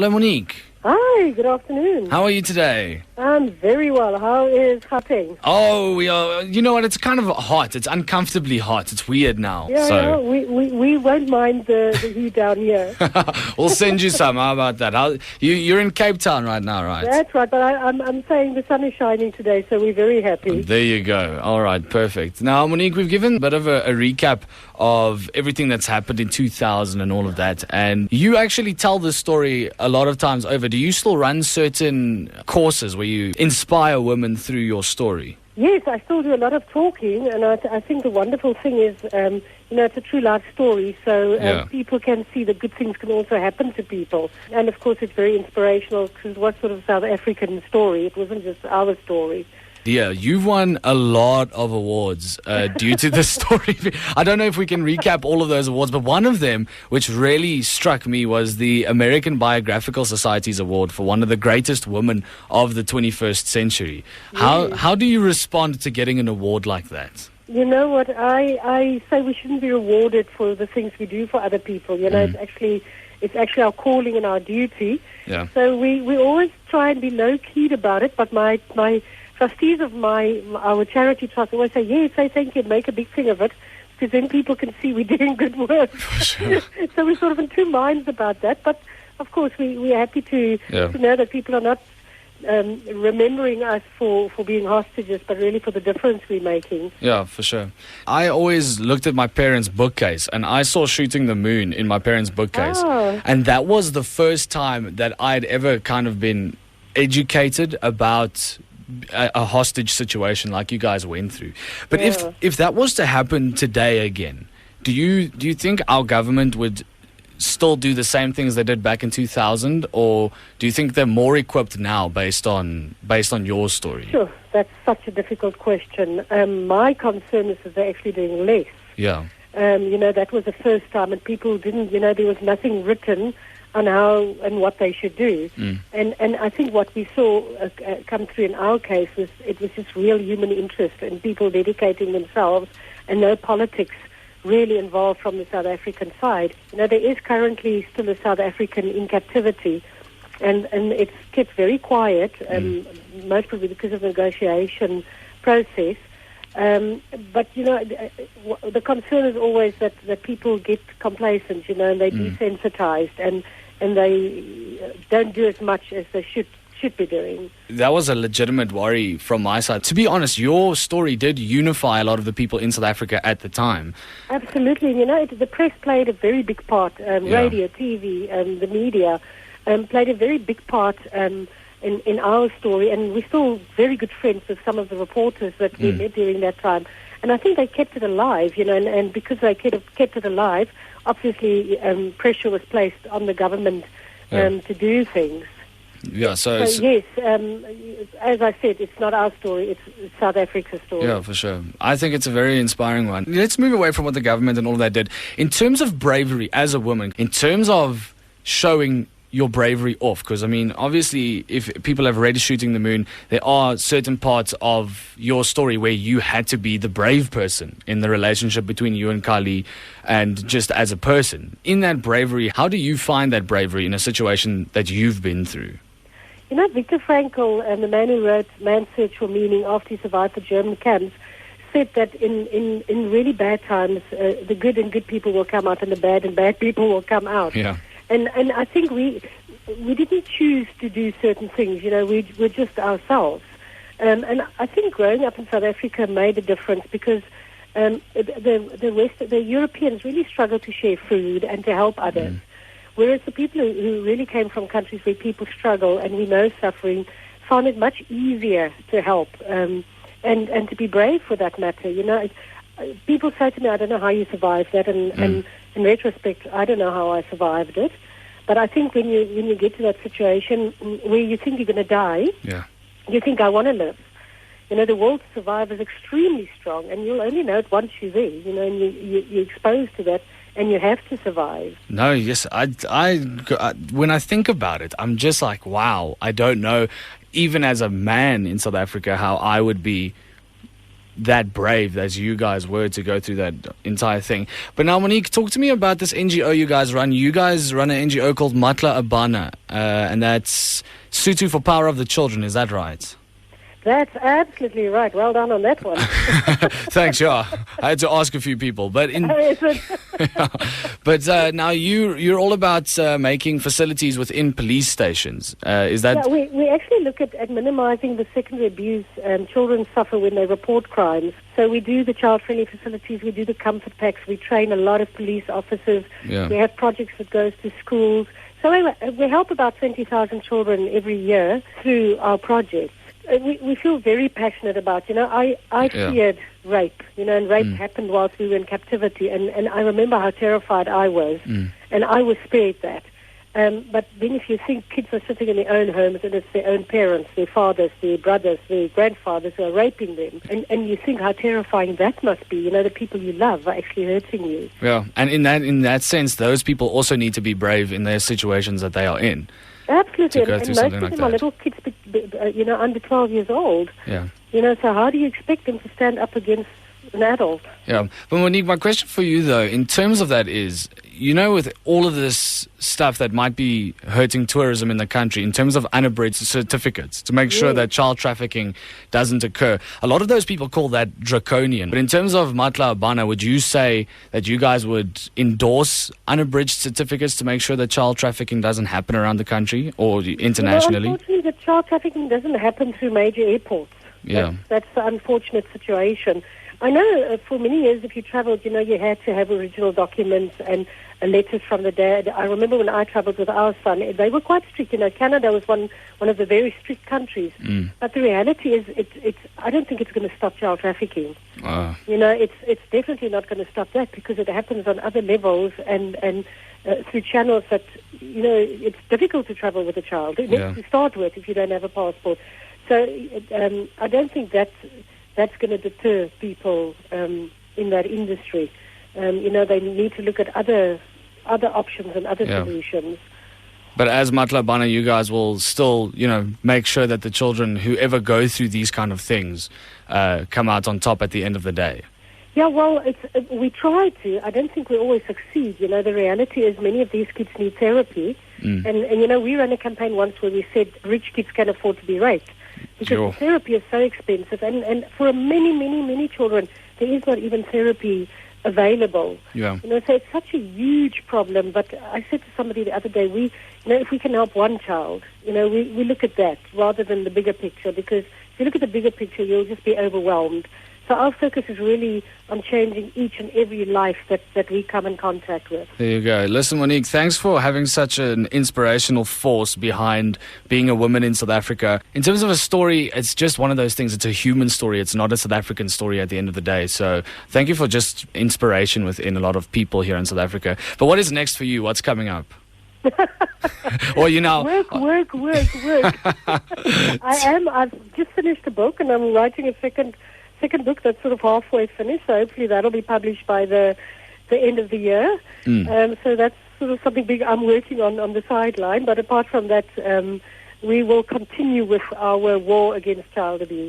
Hello, Monique. Hi, good afternoon. How are you today? I'm very well. How is Gauteng? Oh, we are. You know what? It's kind of hot. It's uncomfortably hot. It's weird now. Yeah, we won't mind the heat down here. We'll send you some. How about that? You're in Cape Town right now, right? That's right, but I'm saying the sun is shining today, so we're very happy. There you go. All right, perfect. Now, Monique, we've given a bit of a recap of everything that's happened in 2000 and all of that, and you actually tell this story a lot of times over. Do you still run certain courses where you inspire women through your story? Yes, I still do a lot of talking, and I think the wonderful thing is, it's a true life story, so people can see that good things can also happen to people. And of course, it's very inspirational because it was sort of South African story. It wasn't just our story. Yeah, you've won a lot of awards due to this story. I don't know if we can recap all of those awards, but one of them, which really struck me, was the American Biographical Society's award for one of the greatest women of the 21st century. Yes. How do you respond to getting an award like that? You know what, I say we shouldn't be rewarded for the things we do for other people. You know, it's actually our calling and our duty. Yeah. So we always try and be low-keyed about it, but my trustees of our charity trust always say, yes, say thank you, make a big thing of it, because then people can see we're doing good work. Sure. So we're sort of in two minds about that, but of course we're happy to know that people are not remembering us for being hostages, but really for the difference we're making. Yeah, for sure. I always looked at my parents' bookcase, and I saw Shooting the Moon in my parents' bookcase. Oh. And that was the first time that I'd ever kind of been educated about a hostage situation like you guys went through. But if that was to happen today again, do you think our government would still do the same things they did back in 2000, or do you think they're more equipped now based on your story? Sure, that's such a difficult question. My concern is that they're actually doing less. Yeah. That was the first time, and people didn't, there was nothing written on how and what they should do. And I think what we saw come through in our case was it was just real human interest and people dedicating themselves, and no politics really involved from the South African side. There is currently still a South African in captivity, and it's kept very quiet, most probably because of the negotiation process. But the concern is always that people get complacent, and they desensitized, and they don't do as much as they should be doing. That was a legitimate worry from my side. To be honest, your story did unify a lot of the people in South Africa at the time. Absolutely. The press played a very big part. Radio, TV, the media played a very big part in our story, and we're still very good friends with some of the reporters that we met during that time. And I think they kept it alive, and because they kept it alive, obviously pressure was placed on the government to do things. Yeah, so yes, as I said, it's not our story, it's South Africa's story. Yeah, for sure. I think it's a very inspiring one. Let's move away from what the government and all that did. In terms of bravery as a woman, in terms of showing your bravery off, because obviously if people have read Shooting the Moon, there are certain parts of your story where you had to be the brave person in the relationship between you and Callie, and just as a person. In that bravery, how do you find that bravery in a situation that you've been through? Viktor Frankl, the man who wrote Man's Search for Meaning after he survived the German camps, said that in really bad times, the good and good people will come out, and the bad and bad people will come out. Yeah. And I think we didn't choose to do certain things. We're just ourselves. And I think growing up in South Africa made a difference because the Europeans really struggled to share food and to help others. Whereas the people who really came from countries where people struggle and we know suffering found it much easier to help and to be brave for that matter. People say to me, I don't know how you survived that, and in retrospect, I don't know how I survived it. But I think when you get to that situation where you think you're going to die, you think, I want to live. The will to survive is extremely strong, and you'll only know it once you're there, and you're exposed to that, and you have to survive. No, yes, I when I think about it, I'm just like, wow, I don't know, even as a man in South Africa, how I would be that brave as you guys were to go through that entire thing. But now, Monique, talk to me about this NGO you guys run. You guys run an NGO called Matla A Bana, and that's Sotho for Power of the Children. Is that right? That's absolutely right. Well done on that one. Thanks, yeah. I had to ask a few people. But now you're all about making facilities within police stations. Is that... Yeah, we actually look at minimizing the secondary abuse children suffer when they report crimes. So we do the child-friendly facilities, we do the comfort packs, we train a lot of police officers. Yeah. We have projects that goes to schools. So we help about 20,000 children every year through our projects. We feel very passionate about, I feared rape, and rape happened whilst we were in captivity, and I remember how terrified I was, and I was spared that. But then if you think kids are sitting in their own homes and it's their own parents, their fathers, their brothers, their grandfathers who are raping them, and you think how terrifying that must be, the people you love are actually hurting you. Yeah, and in that sense, those people also need to be brave in their situations that they are in. Absolutely, and most of like them are little kids, under 12 years old. Yeah. So how do you expect them to stand up against an adult? Yeah, but Monique, my question for you though, in terms of that is, with all of this stuff that might be hurting tourism in the country, in terms of unabridged certificates, to make sure that child trafficking doesn't occur, a lot of those people call that draconian. But in terms of Matla A Bana, would you say that you guys would endorse unabridged certificates to make sure that child trafficking doesn't happen around the country or internationally? Unfortunately, the child trafficking doesn't happen through major airports. Yeah. That's the unfortunate situation. I know for many years, if you travelled, you had to have original documents and letters from the dad. I remember when I travelled with our son, they were quite strict. Canada was one of the very strict countries. But the reality is, I don't think it's going to stop child trafficking. It's definitely not going to stop that because it happens on other levels and through channels that, it's difficult to travel with a child. To start with, if you don't have a passport. So I don't think that's going to deter people in that industry. They need to look at other options and other solutions. But as Matla A Bana, you guys will still, make sure that the children who ever go through these kind of things come out on top at the end of the day. Yeah, well, we try to. I don't think we always succeed. The reality is many of these kids need therapy. And we ran a campaign once where we said rich kids can afford to be raped. Because the therapy is so expensive. And for many, many, many children, there is not even therapy available. Yeah. So it's such a huge problem. But I said to somebody the other day, if we can help one child, we look at that rather than the bigger picture. Because if you look at the bigger picture, you'll just be overwhelmed. So our focus is really on changing each and every life that we come in contact with. There you go. Listen, Monique, thanks for having such an inspirational force behind being a woman in South Africa. In terms of a story, it's just one of those things. It's a human story. It's not a South African story at the end of the day. So thank you for just inspiration within a lot of people here in South Africa. But what is next for you? What's coming up? Or Work. I've just finished a book and I'm writing a second book that's sort of halfway finished, so hopefully that'll be published by the end of the year. So that's sort of something big I'm working on the sideline, but apart from that, we will continue with our war against child abuse.